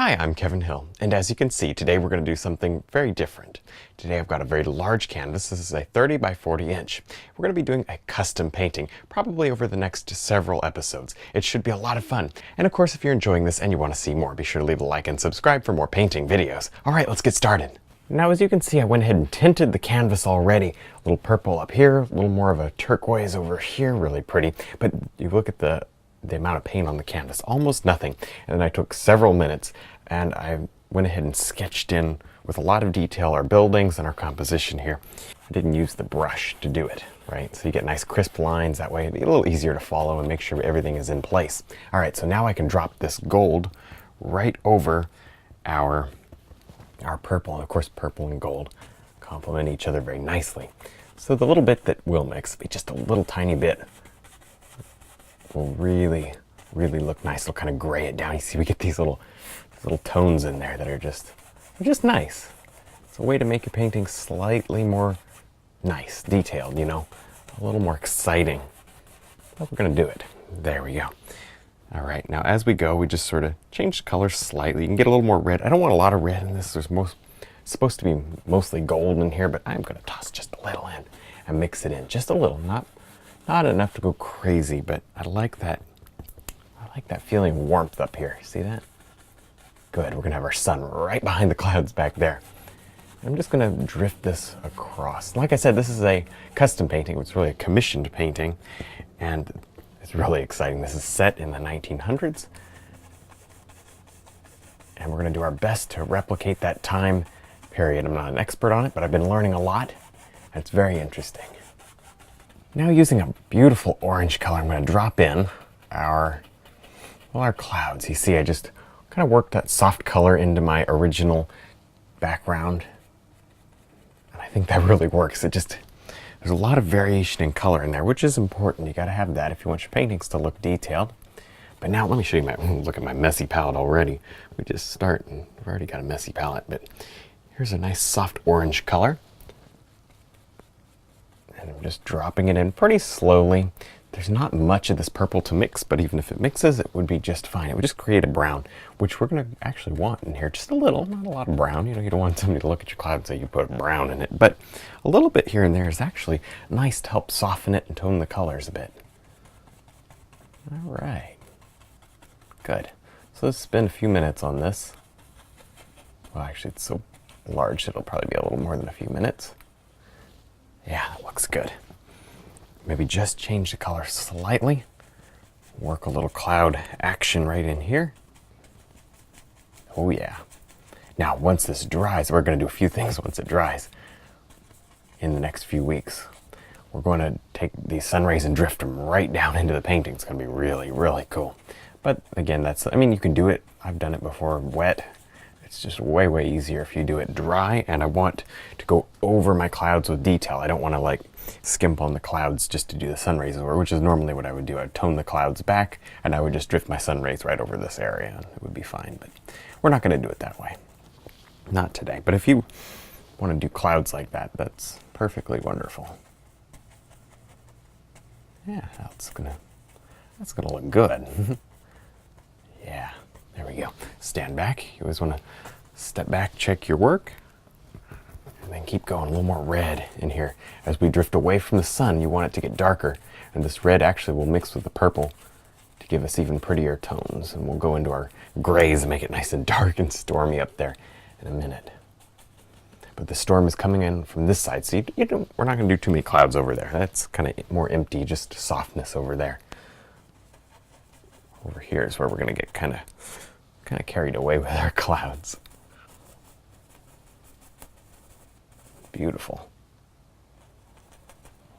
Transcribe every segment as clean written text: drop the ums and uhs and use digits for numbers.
Hi, I'm Kevin Hill, and as you can see, today we're going to do something very different. Today I've got a very large canvas. This is a 30 by 40 inch. We're going to be doing a custom painting, probably over the next several episodes. It should be a lot of fun. And of course, if you're enjoying this and you want to see more, be sure to leave a like and subscribe for more painting videos. All right, let's get started. Now, as you can see, I went ahead and tinted the canvas already. A little purple up here, a little more of a turquoise over here, really pretty. But you look at the amount of paint on the canvas, almost nothing. And then I took several minutes and I went ahead and sketched in with a lot of detail our buildings and our composition here. I didn't use the brush to do it, right? So you get nice crisp lines, that way it'd be a little easier to follow and make sure everything is in place. All right, so now I can drop this gold right over our purple, and of course purple and gold complement each other very nicely. So the little bit that will mix, be just a little tiny bit, will really look nice. It'll kind of gray it down. You see, we get these little tones in there that are just nice. It's a way to make your painting slightly more nice, detailed, you know, a little more exciting. But we're gonna do it. There we go. All right, now as we go, we just sort of change the color slightly. You can get a little more red. I don't want a lot of red in this. There's supposed to be mostly gold in here, but I'm gonna toss just a little in and mix it in, just a little, not enough to go crazy, but I like that feeling of warmth up here. See that? Good, we're gonna have our sun right behind the clouds back there. I'm just gonna drift this across. Like I said, this is a custom painting. It's really a commissioned painting, and it's really exciting. This is set in the 1900s, and we're gonna do our best to replicate that time period. I'm not an expert on it, but I've been learning a lot, and it's very interesting. Now, using a beautiful orange color, I'm going to drop in our clouds. You see, I just kind of worked that soft color into my original background. And I think that really works. There's a lot of variation in color in there, which is important. You got to have that if you want your paintings to look detailed. But now let me show you look at my messy palette already. We just start, and we've already got a messy palette, but here's a nice soft orange color. And I'm just dropping it in pretty slowly. There's not much of this purple to mix, but even if it mixes, it would be just fine. It would just create a brown, which we're going to actually want in here. Just a little, not a lot of brown. You know, you don't want somebody to look at your cloud and say you put brown in it. But a little bit here and there is actually nice to help soften it and tone the colors a bit. All right. Good. So let's spend a few minutes on this. Well, actually, it's so large, it'll probably be a little more than a few minutes. Yeah, that looks good. Maybe just change the color slightly. Work a little cloud action right in here. Oh yeah. Now, once this dries, we're going to do a few things once it dries in the next few weeks. We're going to take these sun rays and drift them right down into the painting. It's going to be really cool. But again, you can do it. I've done it before wet. It's just way easier if you do it dry, and I want to go over my clouds with detail. I don't want to like skimp on the clouds just to do the sun rays over, which is normally what I would do. I'd tone the clouds back and I would just drift my sun rays right over this area and it would be fine, but we're not going to do it that way. Not today, but if you want to do clouds like that, that's perfectly wonderful. Yeah, that's gonna look good. Yeah. There we go. Stand back. You always want to step back, check your work, and then keep going. A little more red in here. As we drift away from the sun, you want it to get darker, and this red actually will mix with the purple to give us even prettier tones. And we'll go into our grays and make it nice and dark and stormy up there in a minute. But the storm is coming in from this side, so we're not going to do too many clouds over there. That's kind of more empty, just softness over there. Over here is where we're going to get kind of carried away with our clouds. Beautiful.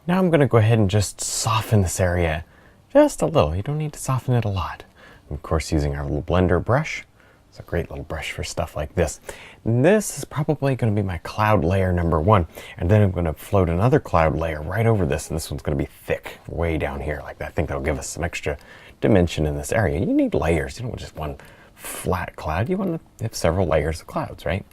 Now I'm going to go ahead and just soften this area just a little. You don't need to soften it a lot. And of course, using our little blender brush. It's a great little brush for stuff like this. And this is probably going to be my cloud layer number 1. And then I'm going to float another cloud layer right over this. And this one's going to be thick, way down here like that. I think that'll give us some extra dimension in this area. You need layers. You don't want just one flat cloud. You want to have several layers of clouds, right?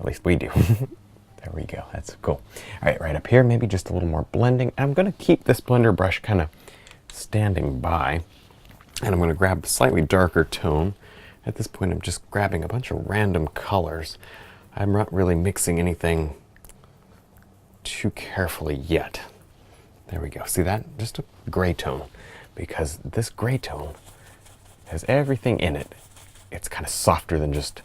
At least we do. There we go. That's cool. All right, right up here, maybe just a little more blending. I'm going to keep this blender brush kind of standing by, and I'm going to grab a slightly darker tone At this point, I'm just grabbing a bunch of random colors. I'm not really mixing anything too carefully yet. There we go. See that? Just a gray tone, because this gray tone has everything in it. It's kind of softer than just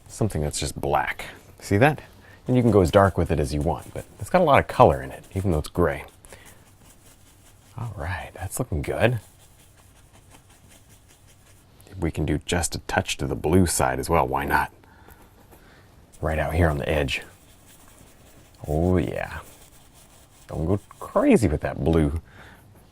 something that's just black. See that? And you can go as dark with it as you want, but it's got a lot of color in it, even though it's gray. All right, that's looking good. We can do just a touch to the blue side as well. Why not? Right out here on the edge. Oh yeah. Don't go crazy with that blue,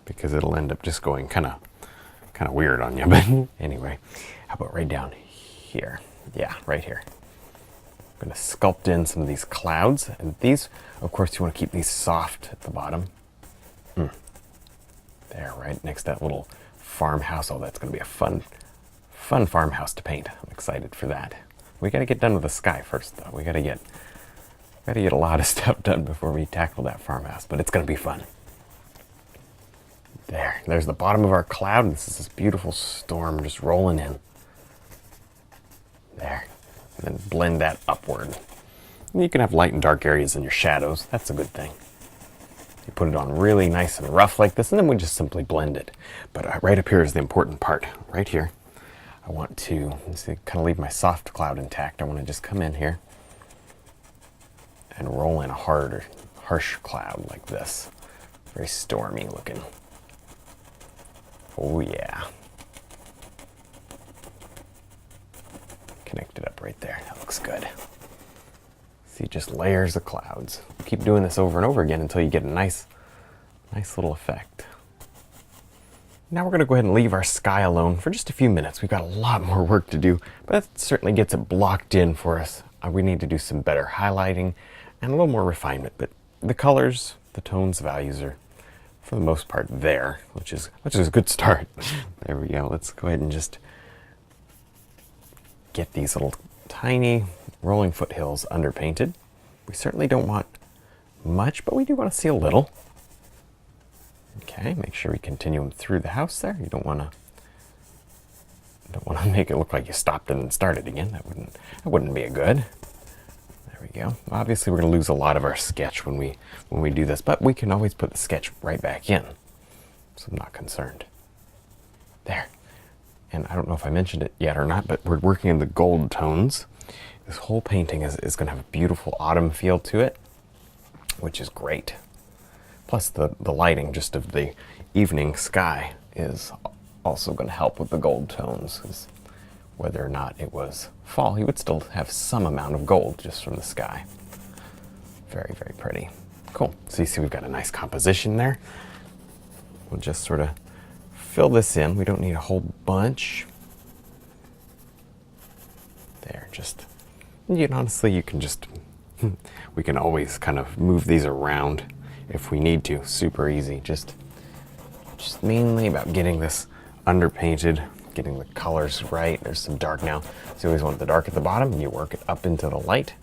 because it'll end up just going kind of weird on you. But anyway, how about right down here? Yeah, right here. I'm going to sculpt in some of these clouds, and these, of course, you want to keep these soft at the bottom. There, right next to that little farmhouse. Oh, that's going to be a fun farmhouse to paint. I'm excited for that. We got to get done with the sky first, though. We got to get a lot of stuff done before we tackle that farmhouse, but it's going to be fun. There's the bottom of our cloud. This is this beautiful storm just rolling in. There. And then blend that upward. And you can have light and dark areas in your shadows. That's a good thing. You put it on really nice and rough like this, and then we just simply blend it. But right up here is the important part. Right here. I want to kind of leave my soft cloud intact. I want to just come in here and roll in a harsh cloud like this. Very stormy looking. Oh yeah. Connect it up right there. That looks good. See, just layers of clouds. Keep doing this over and over again until you get a nice little effect. Now we're going to go ahead and leave our sky alone for just a few minutes. We've got a lot more work to do, but that certainly gets it blocked in for us. We need to do some better highlighting and a little more refinement, but the colors, the tones, values are for the most part there, which is a good start. There we go. Let's go ahead and just get these little tiny rolling foothills underpainted. We certainly don't want much, but we do want to see a little. Okay, make sure we continue them through the house there. You don't want to make it look like you stopped and then started again. That wouldn't be a good. There we go. Obviously, we're going to lose a lot of our sketch when we do this, but we can always put the sketch right back in. So I'm not concerned. There. And I don't know if I mentioned it yet or not, but we're working in the gold tones. This whole painting is going to have a beautiful autumn feel to it, which is great. Plus the lighting just of the evening sky is also going to help with the gold tones. 'Cause whether or not it was fall, you would still have some amount of gold just from the sky. Very, very pretty. Cool. So you see we've got a nice composition there. We'll just sort of fill this in. We don't need a whole bunch. There, just, honestly, you can just, we can always kind of move these around if we need to. Super easy. Just mainly about getting this underpainted, getting the colors right. There's some dark now. So you always want the dark at the bottom, and you work it up into the light.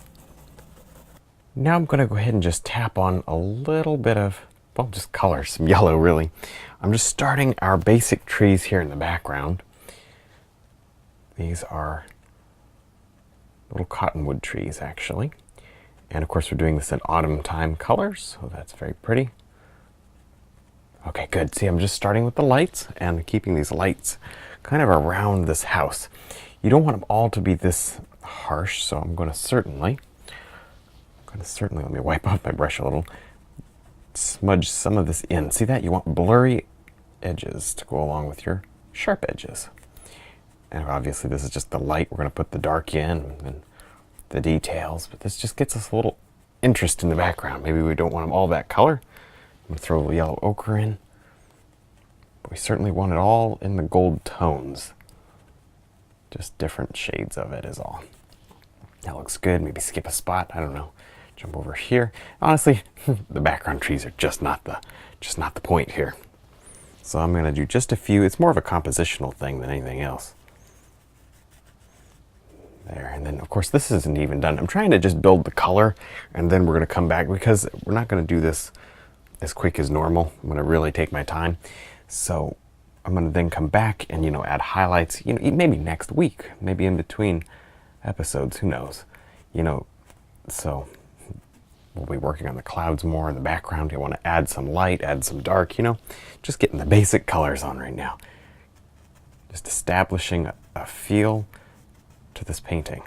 Now I'm going to go ahead and just tap on a little bit of, well, just color, some yellow really. I'm just starting our basic trees here in the background. These are little cottonwood trees actually. And of course we're doing this in autumn time colors, so that's very pretty. Okay, good. See, I'm just starting with the lights and keeping these lights kind of around this house. You don't want them all to be this harsh, so I'm going to certainly, let me wipe off my brush a little, smudge some of this in. See that? You want blurry edges to go along with your sharp edges. And obviously this is just the light. We're going to put the dark in and the details, but this just gets us a little interest in the background. Maybe we don't want them all that color. I'm going to throw a little yellow ochre in, but we certainly want it all in the gold tones. Just different shades of it is all. That looks good. Maybe skip a spot. I don't know. Jump over here. Honestly, the background trees are just not the point here. So I'm going to do just a few. It's more of a compositional thing than anything else. There, and then of course this isn't even done. I'm trying to just build the color, and then we're going to come back because we're not going to do this as quick as normal. I'm going to really take my time. So I'm going to then come back and, add highlights, maybe next week, maybe in between episodes, who knows, so we'll be working on the clouds more in the background. I want to add some light, add some dark, just getting the basic colors on right now. Just establishing a feel to this painting.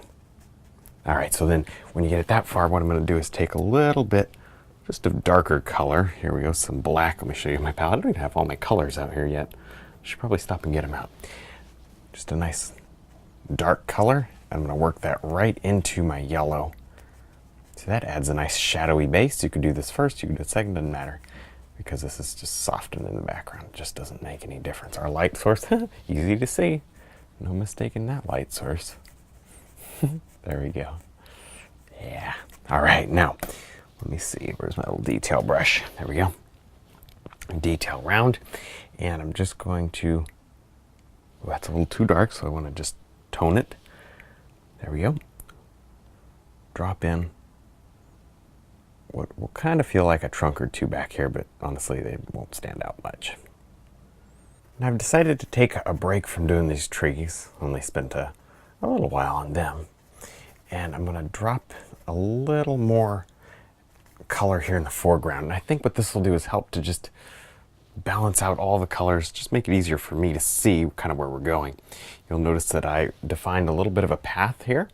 All right, so then when you get it that far, what I'm going to do is take a little bit just of darker color. Here we go, some black. Let me show you my palette. I don't even have all my colors out here yet. I should probably stop and get them out. Just a nice dark color. I'm going to work that right into my yellow. So that adds a nice shadowy base. You could do this first, you could do it second, doesn't matter, because this is just softened in the background. It just doesn't make any difference. Our light source, easy to see. No mistaking that light source. There we go. Yeah. All right, now, let me see. Where's my little detail brush? There we go. Detail round. And I'm just going to, oh, that's a little too dark, so I want to just tone it. There we go. Drop in what will kind of feel like a trunk or two back here, but honestly, they won't stand out much. And I've decided to take a break from doing these trees. Only spent a little while on them. And I'm going to drop a little more color here in the foreground. And I think what this will do is help to just balance out all the colors, just make it easier for me to see kind of where we're going. You'll notice that I defined a little bit of a path here.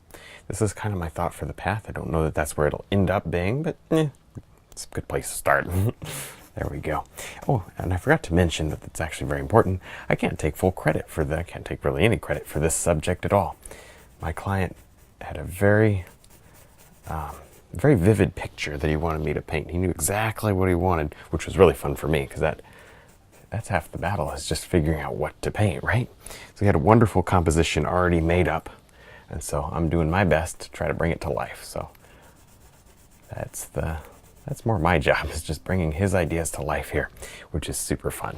This is kind of my thought for the path. I don't know that that's where it'll end up being, but it's a good place to start. There we go. Oh, and I forgot to mention, but it's actually very important, I can't take full credit for that. I can't take really any credit for this subject at all. My client had a very vivid picture that he wanted me to paint. He knew exactly what he wanted, which was really fun for me, because that's half the battle, is just figuring out what to paint, right? So he had a wonderful composition already made up, and so I'm doing my best to try to bring it to life. So that's more my job, is just bringing his ideas to life here, which is super fun.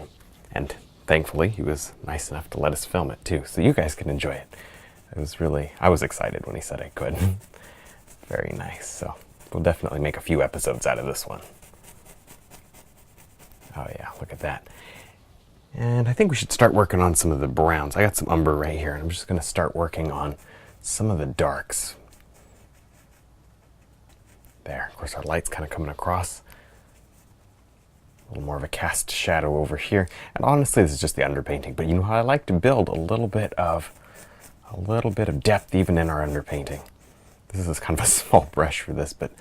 And thankfully, he was nice enough to let us film it too, so you guys can enjoy it. I was excited when he said I could. Very nice. So we'll definitely make a few episodes out of this one. Oh yeah, look at that. And I think we should start working on some of the browns. I got some umber right here, and I'm just going to start working on some of the darks. There, of course our light's kind of coming across. A little more of a cast shadow over here. And honestly, this is just the underpainting, but you know how I like to build a little bit of depth even in our underpainting. This is kind of a small brush for this, but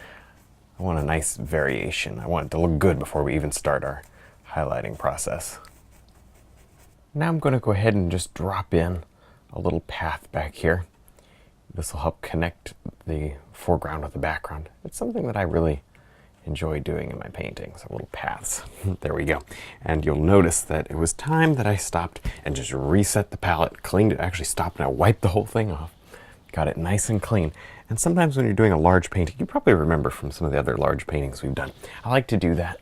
I want a nice variation. I want it to look good before we even start our highlighting process. Now I'm going to go ahead and just drop in a little path back here. This will help connect the foreground with the background. It's something that I really enjoy doing in my paintings, little paths. There we go. And you'll notice that it was time that I stopped and just reset the palette, cleaned it, actually stopped and I wiped the whole thing off. Got it nice and clean. And sometimes when you're doing a large painting, you probably remember from some of the other large paintings we've done, I like to do that.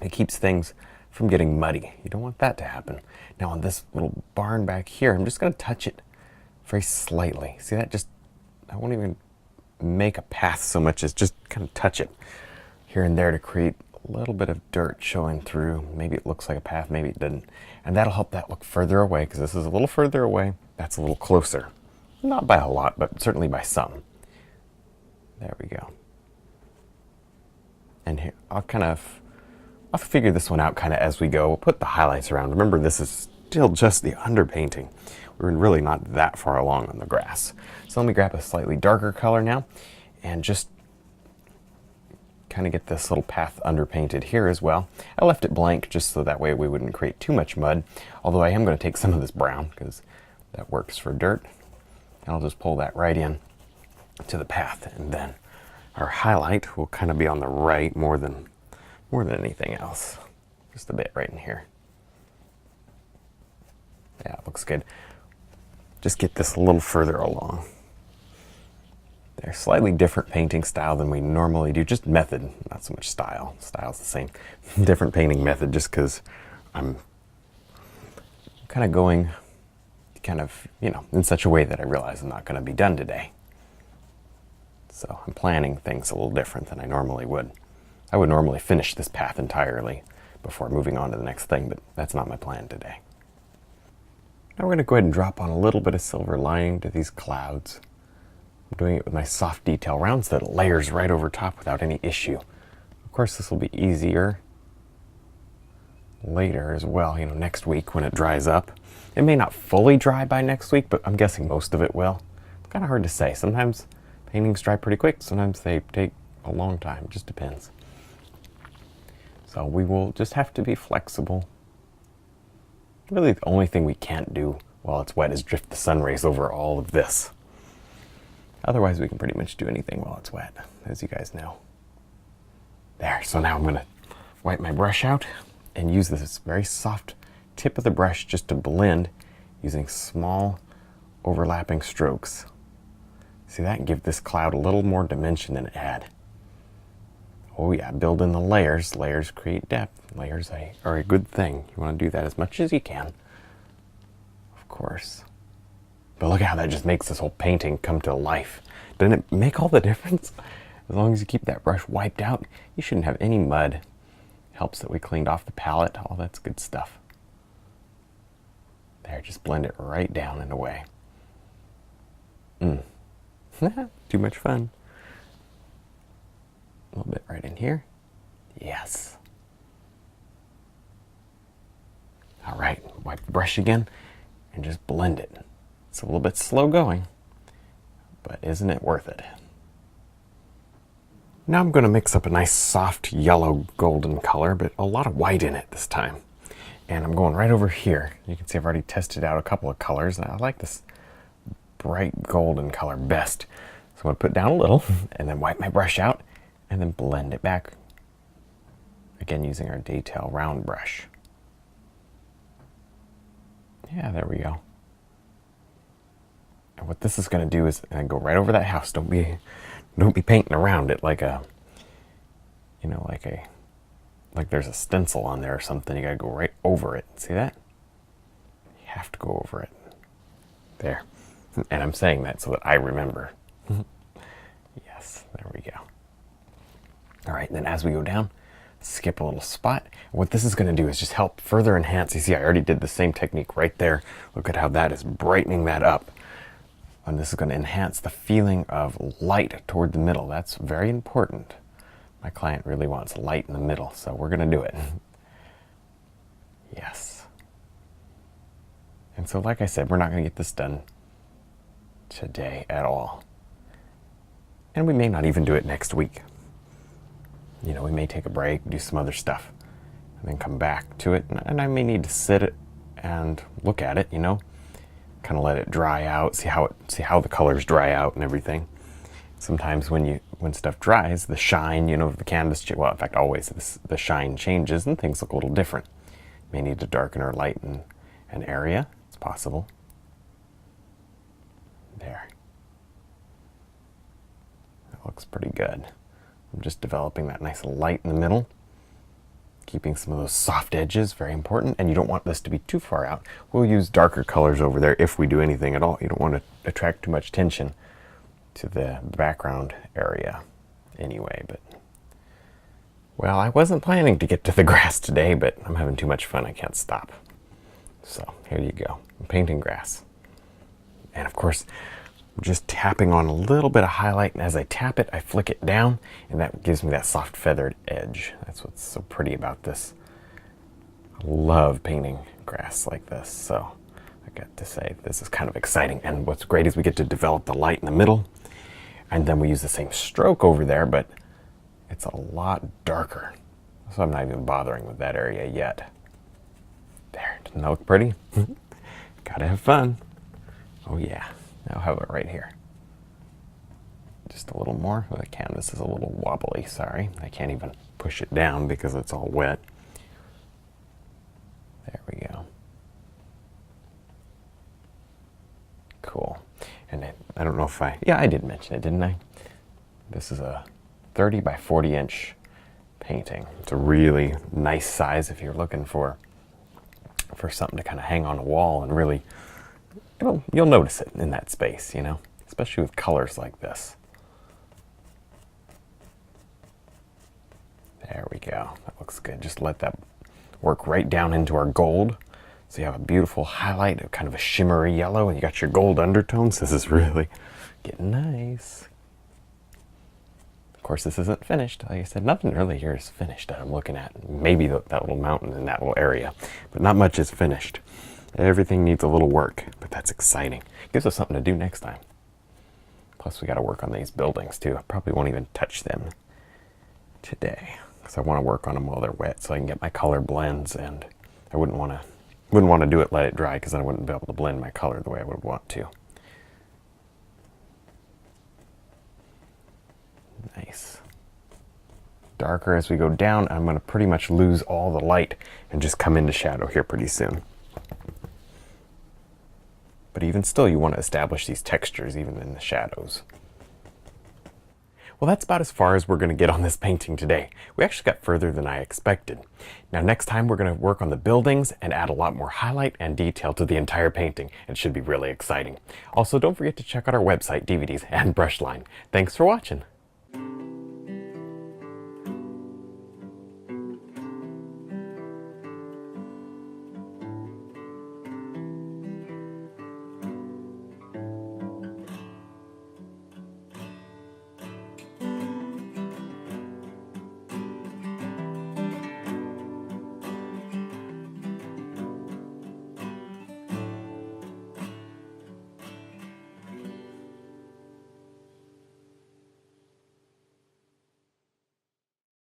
It keeps things from getting muddy. You don't want that to happen. Now on this little barn back here, I'm just going to touch it very slightly. See that? I won't even make a path so much as just kind of touch it here and there to create a little bit of dirt showing through. Maybe it looks like a path, maybe it didn't. And that'll help that look further away, because this is a little further away. That's a little closer. Not by a lot, but certainly by some. There we go. And here, I'll figure this one out kind of as we go. We'll put the highlights around. Remember, this is still just the underpainting. We're really not that far along on the grass. So let me grab a slightly darker color now and just kind of get this little path underpainted here as well. I left it blank just so that way we wouldn't create too much mud, although I am going to take some of this brown because that works for dirt. And I'll just pull that right in to the path, and then our highlight will kind of be on the right more than anything else. Just a bit right in here. Yeah, it looks good. Just get this a little further along. They're slightly different painting style than we normally do. Just method, not so much style. Style's the same. Different painting method just because I'm kind of going in such a way that I realize I'm not going to be done today. So I'm planning things a little different than I normally would. I would normally finish this path entirely before moving on to the next thing, but that's not my plan today. Now we're going to go ahead and drop on a little bit of silver lining to these clouds. I'm doing it with my soft detail round so that it layers right over top without any issue. Of course, this will be easier later as well, next week when it dries up. It may not fully dry by next week, but I'm guessing most of it will. It's kind of hard to say. Sometimes paintings dry pretty quick, sometimes they take a long time, it just depends. So we will just have to be flexible. Really, the only thing we can't do while it's wet is drift the sun rays over all of this. Otherwise, we can pretty much do anything while it's wet, as you guys know. There, so now I'm going to wipe my brush out and use this very soft tip of the brush just to blend using small overlapping strokes. See that? And give this cloud a little more dimension than it had. Oh yeah, build in the layers. Layers create depth. Layers are a good thing. You want to do that as much as you can. Of course. But look at how that just makes this whole painting come to life. Doesn't it make all the difference? As long as you keep that brush wiped out, you shouldn't have any mud. Helps that we cleaned off the palette. All that's good stuff. There, just blend it right down and away. Too much fun. A little bit right in here. Yes. All right, wipe the brush again and just blend it. It's a little bit slow going, but isn't it worth it? Now I'm going to mix up a nice soft yellow golden color, but a lot of white in it this time. And I'm going right over here. You can see I've already tested out a couple of colors, and I like this bright golden color best. So I'm going to put down a little and then wipe my brush out and then blend it back. Again, using our detail round brush. Yeah, there we go. And what this is going to do is go right over that house. Don't be painting around it like a, like there's a stencil on there or something. You got to go right over it. See that? You have to go over it. There. And I'm saying that so that I remember. Yes, there we go. All right, then as we go down, skip a little spot. What this is going to do is just help further enhance. You see, I already did the same technique right there. Look at how that is brightening that up. And this is going to enhance the feeling of light toward the middle. That's very important. My client really wants light in the middle, so we're going to do it. Yes. And so, like I said, we're not going to get this done today at all. And we may not even do it next week. We may take a break, do some other stuff, and then come back to it. And I may need to sit and look at it, kind of let it dry out, see how the colors dry out and everything. Sometimes when stuff dries, the shine, of the canvas, well, in fact, always the shine changes and things look a little different. You may need to darken or lighten an area. It's possible. There. That looks pretty good. I'm just developing that nice light in the middle, keeping some of those soft edges, very important. And you don't want this to be too far out. We'll use darker colors over there if we do anything at all. You don't want to attract too much attention to the background area anyway. But, well, I wasn't planning to get to the grass today, but I'm having too much fun. I can't stop. So here you go. I'm painting grass. And of course, just tapping on a little bit of highlight, and as I tap it, I flick it down, and that gives me that soft feathered edge. That's what's so pretty about this. I love painting grass like this, so I got to say this is kind of exciting. And what's great is we get to develop the light in the middle, and then we use the same stroke over there, but it's a lot darker. So I'm not even bothering with that area yet. There, doesn't that look pretty? Gotta have fun. Oh yeah. Now how about right here? Just a little more. The canvas is a little wobbly, sorry. I can't even push it down because it's all wet. There we go. Cool. And I don't know if I did mention it, didn't I? This is a 30 by 40 inch painting. It's a really nice size if you're looking for something to kind of hang on a wall and really, you'll notice it in that space, especially with colors like this. There we go. That looks good. Just let that work right down into our gold So you have a beautiful highlight, kind of a shimmery yellow, and you got your gold undertones. This is really getting nice. Of course, this isn't finished. Like I said, nothing really here is finished that I'm looking at. Maybe that little mountain in that little area, but not much is finished. Everything needs a little work, but that's exciting. Gives us something to do next time. Plus, we got to work on these buildings too. I probably won't even touch them today because I want to work on them while they're wet so I can get my color blends, and I wouldn't want to do it let it dry because then I wouldn't be able to blend my color the way I would want to. Nice. Darker as we go down. I'm going to pretty much lose all the light and just come into shadow here pretty soon. But even still, you want to establish these textures even in the shadows. Well, that's about as far as we're going to get on this painting today. We actually got further than I expected. Now next time we're going to work on the buildings and add a lot more highlight and detail to the entire painting. It should be really exciting. Also, don't forget to check out our website, DVDs, and brush line. Thanks for watching.